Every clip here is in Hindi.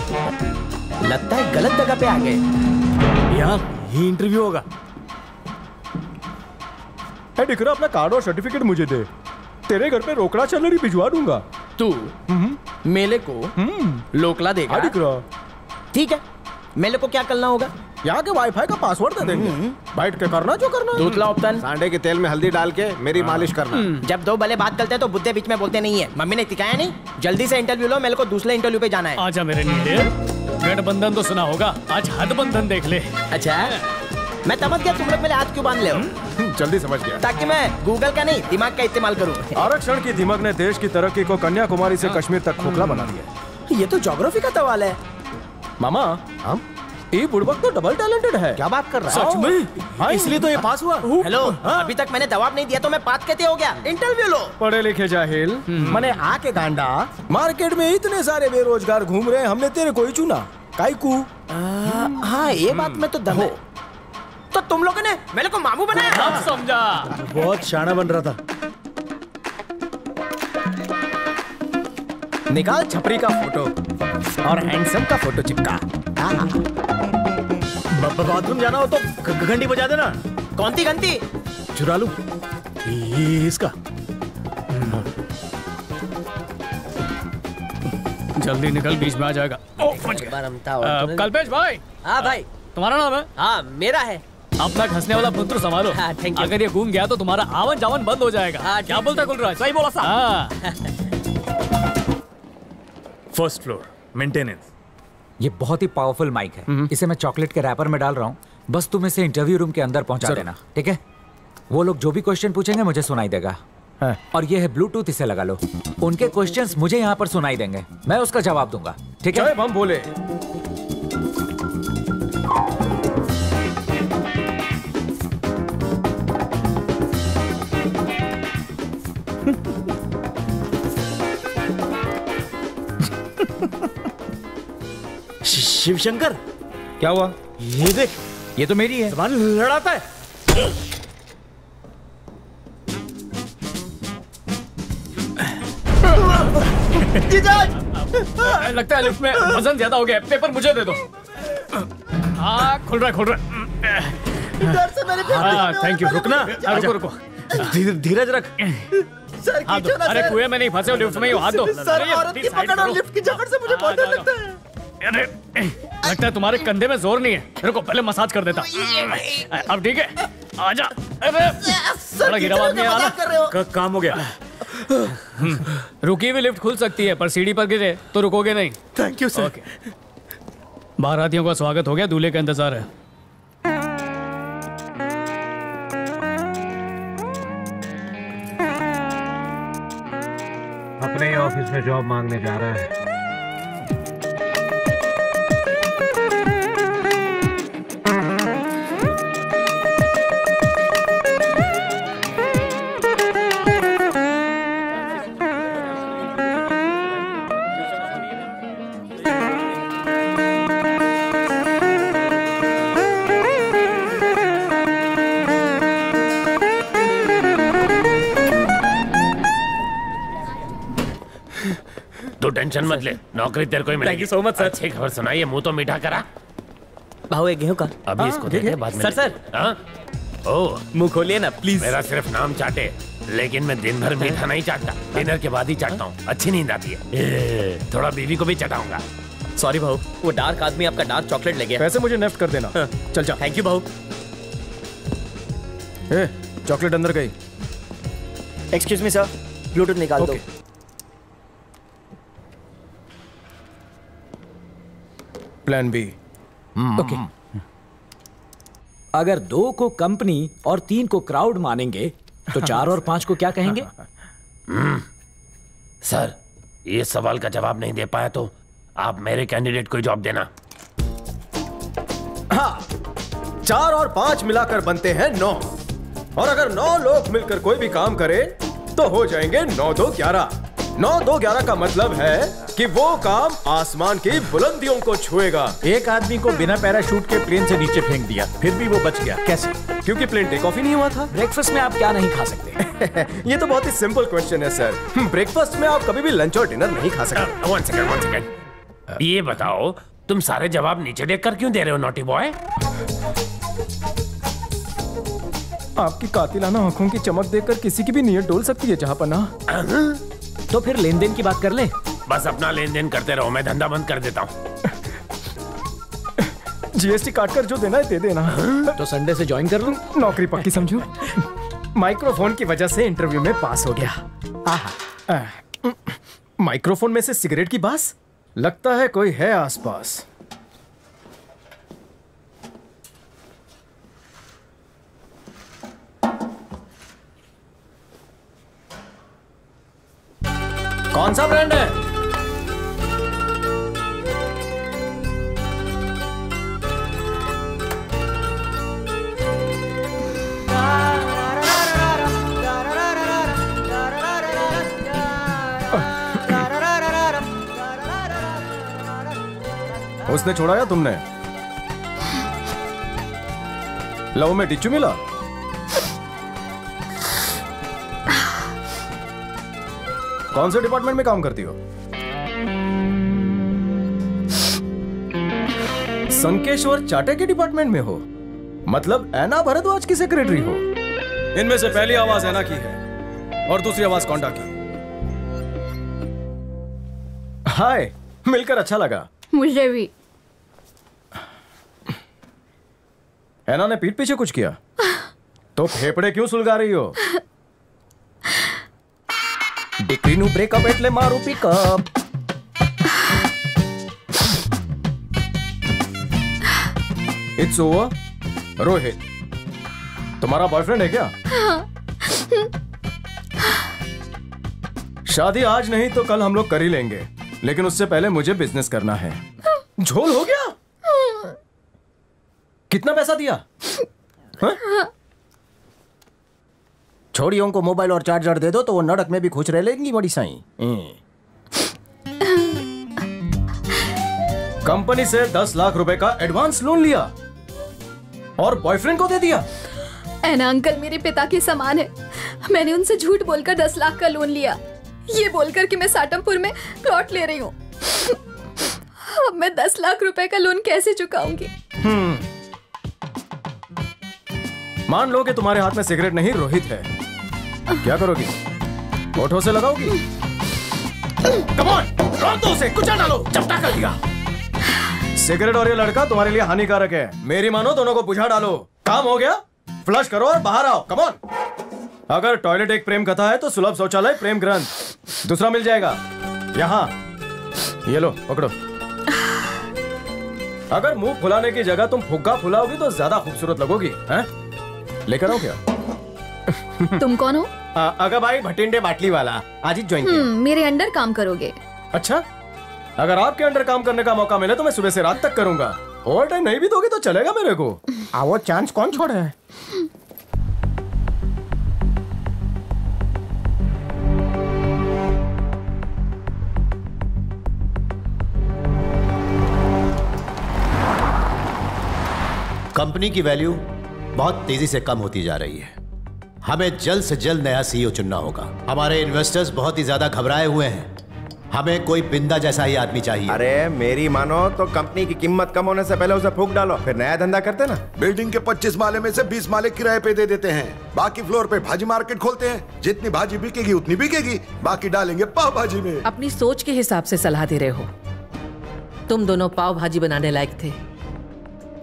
लगता है गलत जगह पे आ गए। यहाँ ही इंटरव्यू होगा। दिखरा अपना कार्ड और सर्टिफिकेट मुझे दे, तेरे घर पे रोकड़ा सैलरी भिजवा दूंगा। तू मेले को लोकला देगा? दिखरा ठीक है, मेले को क्या करना होगा? यहाँ के वाईफाई का पासवर्ड दे देंगे, बैठ के करना जो करना। दूसरा ऑप्शन, सांडे के तेल में हल्दी डाल के मेरी मालिश करना। जब दो भले बात करते हैं तो बुद्धे बीच में बोलते नहीं है। मम्मी ने सिखाया नहीं? जल्दी से इंटरव्यू लो, मेरे को दूसरे इंटरव्यू पे जाना है। आजा मेरे नीले, गठबंधन तो सुना होगा, आज हथबंधन देख ले। अच्छा, मैं समझ गया तुम लोग मेरे हाथ क्यों बांध ले हो। जल्दी समझ गया, ताकि मैं गूगल का नहीं दिमाग का इस्तेमाल करूं। आरक्षण की दिमाग ने देश की तरक्की को कन्याकुमारी से कश्मीर तक खोखला बना दिया। ये तो ज्योग्राफी का सवाल है। मामा, हम ये बुड़बक तो डबल टैलेंटेड है। क्या बात कर रहा है? सच में? इसलिए तो ये पास हुआ। हेलो, अभी तक मैंने जवाब नहीं दिया तो मैं पास कैसे हो गया? इंटरव्यू लो। पढ़े लिखे जाहिल, मने आके गांडा। मार्केट में इतने सारे बेरोजगार घूम रहे हैं, हमने तेरे को ही चुना। काईकू? हाँ, ये बात में तो दम है। तो तुम लोगों ने मेरे को मामू बनाया? अब समझा। बहुत शाना बन रहा था। निकाल छपरी का फोटो और हैंडसम का फोटो चिपका। बाथरूम जाना हो तो घंटी बजा देना। कौन सी घंटी? चुरा लूं इसका। जल्दी निकल, बीच में आ जाएगा। कल्पेश भाई। हाँ भाई। तुम्हारा नाम है? हाँ, मेरा है। अपना घसने वाला पुत्र संभालो। हाँ, thank you। अगर ये घूम गया तो तुम्हारा आवन जावन बंद हो जाएगा। हाँ, क्या बोलता है गुलराज? सही बोला साहब। First floor maintenance. ये बहुत ही पावरफुल माइक है, इसे मैं चॉकलेट के रैपर में डाल रहा हूँ। बस तुम इसे इंटरव्यू रूम के अंदर पहुंचा देना, ठीक है? वो लोग जो भी क्वेश्चन पूछेंगे मुझे सुनाई देगा। और ये है ब्लूटूथ, इसे लगा लो। उनके क्वेश्चंस मुझे यहाँ पर सुनाई देंगे, मैं उसका जवाब दूंगा, ठीक है? हम बोले शिवशंकर, क्या हुआ? ये देख, ये तो मेरी है। जबान लड़ाता है। लगता है लिफ्ट में वजन ज्यादा हो गया, पेपर मुझे दे दो। हाँ, खुल रहा है, खुल रहा है। हाँ, थैंक यू। रुकना, रुको रुको। धीरज रख। सर, हाथ दो। अरे कुएं में नहीं फंसे हो, लिफ्ट में ही हाथ दो। सर, औरत की पकड़ और लिफ्ट की जकड़ से मुझे बहुत डर लगता है। अरे लगता है तुम्हारे कंधे में जोर नहीं है। रुको, पहले मसाज कर देता। अब ठीक है, आजा। अरे बड़ा गिरा आदमी है ना। काम हो गया। रुकी हुई लिफ्ट खुल सकती है, पर सीढ़ी पर गिरे तो रुकोगे नहीं। Thank you sir. बारातियों का स्वागत हो गया, दूल्हे का इंतजार है। अपने ही ऑफिस में जॉब मांगने जा रहा है। टेंशन मत ले, नौकरी तेरे को ही मिलेगी। Thank you so much sir. अच्छी खबर सुनाइए, मुंह तो मीठा करा। भाव गेहूं का अभी इसको देखे, बाद में। सर ओह, मुंह खोलिए ना प्लीज। मेरा सिर्फ नाम चाटे, लेकिन मैं दिन भर मीठा नहीं चाटता, डिनर के बाद ही चाटता हूँ। अच्छी नींद आती है। थोड़ा बीवी को भी चटाऊंगा। सॉरी भाऊ, वो डार्क आदमी आपका डार्क चॉकलेट ले गया। पैसे मुझे नेफ्ट कर देना। चल जा। थैंक यू भाऊ। चॉकलेट अंदर गई। एक्सक्यूज मी सर, ब्लूटूथ निकाल दो। Plan B. ओके। अगर 2 को कंपनी और 3 को क्राउड मानेंगे तो 4 और 5 को क्या कहेंगे? सर, ये सवाल का जवाब नहीं दे पाया तो आप मेरे कैंडिडेट को जॉब देना। हाँ, 4 और 5 मिलाकर बनते हैं 9, और अगर 9 लोग मिलकर कोई भी काम करें तो हो जाएंगे 9 2 11। 9 2 11 का मतलब है कि वो काम आसमान की बुलंदियों को छुएगा। एक आदमी को बिना पैराशूट के प्लेन से नीचे फेंक दिया, फिर भी वो बच गया। कैसे? क्योंकि प्लेन टेक ऑफ ही नहीं हुआ था। ब्रेकफास्ट में आप क्या नहीं खा सकते? ये तो बहुत ही सिंपल क्वेश्चन है सर। ब्रेकफास्ट में आप कभी भी लंच और डिनर नहीं खा सकते। One second. ये बताओ, तुम सारे जवाब नीचे देखकर क्यों दे रहे हो नॉटी बॉय? आपकी कातिलाना आंखों की चमक देखकर किसी की भी नीयत डोल सकती है जहांपना। तो फिर लेन देन की बात कर ले। बस अपना लेन देन करते रहो, मैं धंधा बंद कर देता हूँ। जीएसटी काटकर जो देना है दे देना। तो संडे से ज्वाइन कर लूं? नौकरी पक्की समझो। माइक्रोफोन की वजह से इंटरव्यू में पास हो गया। माइक्रोफोन में से सिगरेट की बास, लगता है कोई है आसपास। कौन सा ब्रांड है? उसने छोड़ा या तुमने? लव में टिच्चू मिला? कौन से डिपार्टमेंट में काम करती हो? संकेश्वर चाटे के डिपार्टमेंट में हो? मतलब ऐना भरद्वाज की सेक्रेटरी हो? इनमें से पहली आवाज ऐना की है और दूसरी आवाज कौंडा की। हाय, मिलकर अच्छा लगा। मुझे भी। ऐना ने पीठ पीछे कुछ किया? तो फेफड़े क्यों सुलगा रही हो? डिक्री नु ब्रेकअप एटले मारू पिकअप। It's over. रोहित, तुम्हारा बॉयफ्रेंड है क्या? शादी आज नहीं तो कल हम लोग कर ही लेंगे, लेकिन उससे पहले मुझे बिजनेस करना है। झोल हो गया? कितना पैसा दिया? छोड़ियों को मोबाइल और चार्जर दे दो तो वो नड़क में भी खुश रह लेंगी बड़ी साईं। कंपनी से 10 लाख रुपए का एडवांस लोन लिया और बॉयफ्रेंड को दे दिया। ऐना अंकल मेरे पिता के समान है। मैंने उनसे झूठ बोलकर 10 लाख का लोन लिया, ये बोलकर कि मैं साटमपुर में प्लॉट ले रही हूँ। अब मैं 10 लाख रुपए का लोन कैसे चुकाऊंगी? मान लो कि तुम्हारे हाथ में सिगरेट नहीं रोहित है, क्या करोगी? होठों से लगाओगी? कम ऑन, रोक दो उसे, कुचल डालो, चपटा कर दिया। सिगरेट और ये लड़का तुम्हारे लिए हानिकारक है, मेरी मानो दोनों को बुझा डालो। काम हो गया? फ्लश करो और बाहर आओ। Come on. अगर टॉयलेट एक प्रेम कथा है तो सुलभ शौचालय प्रेम ग्रंथ दूसरा मिल जाएगा यहाँ। ये लो पकड़ो। अगर मुंह फुलाने की जगह तुम फुग्गा फुलाओगी तो ज्यादा खूबसूरत लगोगी। हैं? लेकर आओ क्या? तुम कौन हो? अगर भाई भटिंडे बाटली वाला, आज ही ज्वाइन किया। मेरे अंडर काम करोगे? अच्छा, अगर आपके अंडर काम करने का मौका मिले तो मैं सुबह से रात तक करूंगा। ओवर टाइम नहीं भी दोगे तो चलेगा मेरे को। वो चांस कौन छोड़े है? कंपनी की वैल्यू बहुत तेजी से कम होती जा रही है। हमें जल्द से जल्द नया सीईओ चुनना होगा। हमारे इन्वेस्टर्स बहुत ही ज्यादा घबराए हुए हैं। हमें कोई बिंदा जैसा ही आदमी चाहिए। अरे मेरी मानो तो कंपनी की कीमत कम होने से पहले उसे फूंक डालो, फिर नया धंधा करते ना। बिल्डिंग के 25 माले में से 20 माले किराए पे दे देते हैं, बाकी फ्लोर पे भाजी मार्केट खोलते हैं। जितनी भाजी बिकेगी उतनी बिकेगी, बाकी डालेंगे पाव भाजी में। अपनी सोच के हिसाब से सलाह दे रहे हो। तुम दोनों पाव भाजी बनाने लायक थे,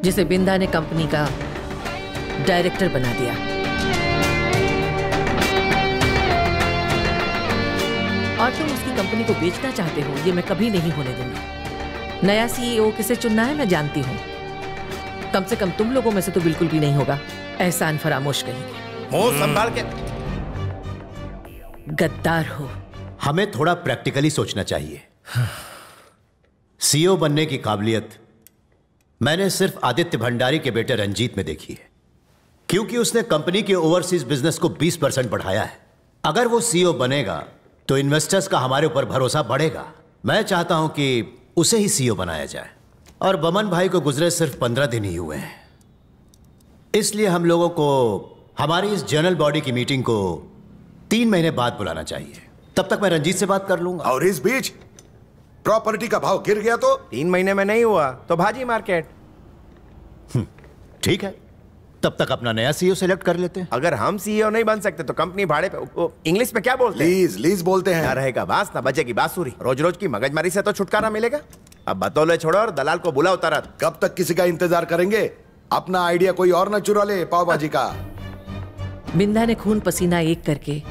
जिसे बिंदा ने कंपनी का डायरेक्टर बना दिया। और तुम उसकी कंपनी को बेचना चाहते हो, ये मैं कभी नहीं होने दूंगी। नया सीईओ किसे चुनना है मैं जानती हूँ। कम से कम तुम लोगों में से तो बिल्कुल भी नहीं होगा। एहसान फरामोश कहेंगे। मुंह संभाल के। गद्दार हो। हमें थोड़ा प्रैक्टिकली सोचना चाहिए। सीईओ बनने की काबिलियत मैंने सिर्फ आदित्य भंडारी के बेटे रंजीत में देखी है, क्योंकि उसने कंपनी के ओवरसीज बिजनेस को 20% बढ़ाया है। अगर वो सीईओ बनेगा तो इन्वेस्टर्स का हमारे ऊपर भरोसा बढ़ेगा। मैं चाहता हूं कि उसे ही सीईओ बनाया जाए। और बमन भाई को गुजरे सिर्फ 15 दिन ही हुए हैं, इसलिए हम लोगों को हमारी इस जनरल बॉडी की मीटिंग को 3 महीने बाद बुलाना चाहिए। तब तक मैं रंजीत से बात कर लूंगा। और इस बीच प्रॉपर्टी का भाव गिर गया तो 3 महीने में नहीं हुआ तो भाजी मार्केट। ठीक है, तब तक अपना नया सीईओ सेलेक्ट कर लेते हैं। अगर हम सीईओ नहीं बन सकते तो कंपनी भाड़े पे, इंग्लिश में क्या बोलते हैं? लीज, लीज बोलते हैं। ना रहेगा बांस ना बजेगी बांसुरी। रोज रोज की मगजमारी से तो छुटकारा मिलेगा। अब बतौले छोड़ो और दलाल को बुलाओ तुरंत। कब तक किसी का इंतजार करेंगे? अपना आइडिया कोई और ना चुरा ले पाव भाजी का। बिंदा ने खून पसीना एक करके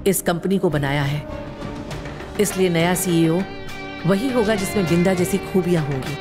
इस कंपनी को बनाया है, इसलिए नया सीईओ वही होगा जिसमें बिंदा जैसी खूबियां होंगी।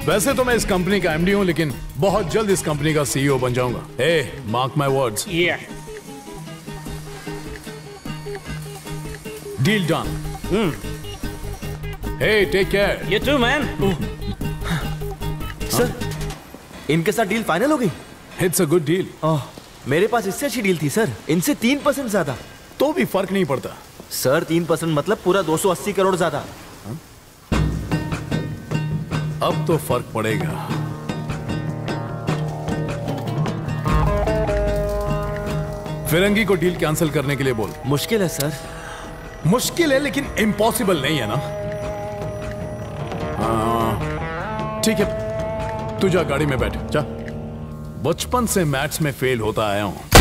वैसे तो मैं इस कंपनी का एमडी हूं, लेकिन बहुत जल्द इस कंपनी का सीईओ बन जाऊंगा। Ah, mark my words. Deal done. Hey, take care. You too, man. Sir, इनके साथ डील फाइनल हो गई। It's a good deal. मेरे पास इससे अच्छी डील थी सर, इनसे 3% ज्यादा। तो भी फर्क नहीं पड़ता सर। 3% मतलब पूरा 280 करोड़ ज्यादा। अब तो फर्क पड़ेगा। फिरंगी को डील कैंसिल करने के लिए बोल। मुश्किल है सर। मुश्किल है लेकिन इम्पॉसिबल नहीं है ना। ठीक है, तू जा गाड़ी में बैठ जा। बचपन से मैथ्स में फेल होता आया हूं।